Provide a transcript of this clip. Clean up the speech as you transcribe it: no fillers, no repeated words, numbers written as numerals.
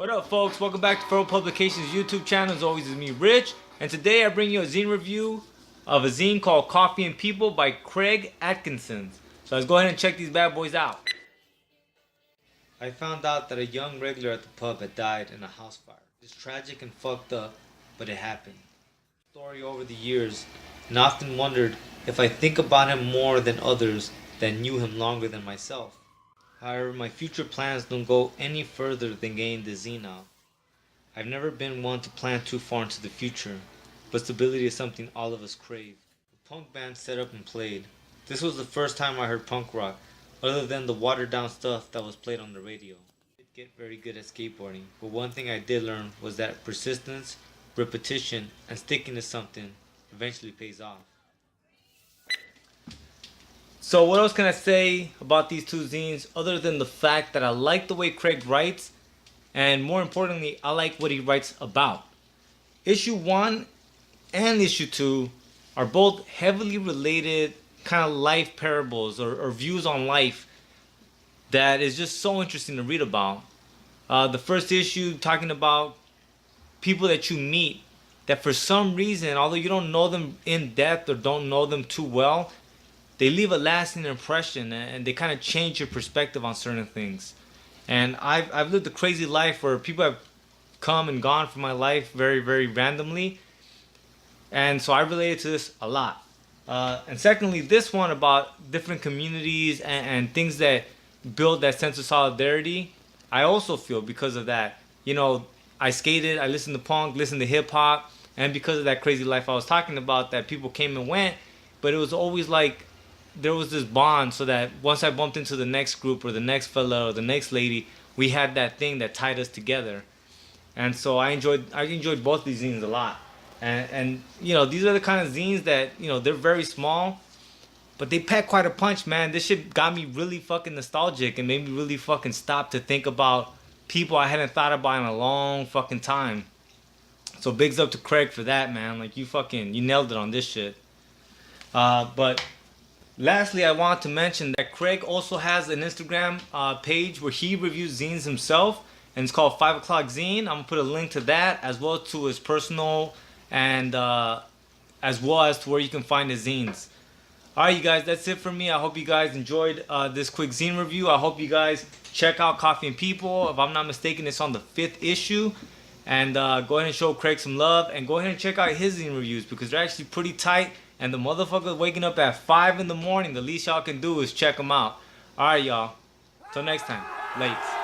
What up, folks? Welcome back to Furrow Publications YouTube channel. As always, it's me, Rich, and today I bring you a zine review of a zine called Coffee and People by Craig Atkinson. So let's go ahead and check these bad boys out. I found out that a young regular at the pub had died in a house fire. It's tragic and fucked up, but it happened. Story over the years, and I often wondered if I think about him more than others that knew him longer than myself. However, my future plans don't go any further than getting the zine out. I've never been one to plan too far into the future, but stability is something all of us crave. The punk band set up and played. This was the first time I heard punk rock, other than the watered down stuff that was played on the radio. I didn't get very good at skateboarding, but one thing I did learn was that persistence, repetition, and sticking to something eventually pays off. So what else can I say about these two zines other than the fact that I like the way Craig writes, and more importantly, I like what he writes about. Issue 1 and Issue 2 are both heavily related kind of life parables or views on life that is just so interesting to read about. The first issue talking about people that you meet that for some reason, although you don't know them in depth or don't know them too well, they leave a lasting impression and they kind of change your perspective on certain things. And I've lived a crazy life where people have come and gone from my life very, very randomly. And so I related to this a lot. And secondly, this one about different communities and things that build that sense of solidarity, I also feel because of that. You know, I skated, I listened to punk, listened to hip hop, and because of that crazy life I was talking about, that people came and went, but it was always like there was this bond, so that once I bumped into the next group or the next fella or the next lady, we had that thing that tied us together. And so I enjoyed both these zines a lot. And you know, these are the kind of zines that, you know, they're very small, but they pack quite a punch, man. This shit got me really fucking nostalgic and made me really fucking stop to think about people I hadn't thought about in a long fucking time. So bigs up to Craig for that, man. Like, you nailed it on this shit. But lastly, I want to mention that Craig also has an Instagram page where he reviews zines himself, and it's called 5 O'Clock Zine. I'm gonna put a link to that as well to his personal and as well as to where you can find his zines. Alright, you guys, that's it for me. I hope you guys enjoyed this quick zine review. I hope you guys check out Coffee and People. If I'm not mistaken, it's on the 5th issue. And go ahead and show Craig some love, and go ahead and check out his zine reviews because they're actually pretty tight. And the motherfucker waking up at 5 in the morning, the least y'all can do is check them out. Alright, y'all. Till next time. Late.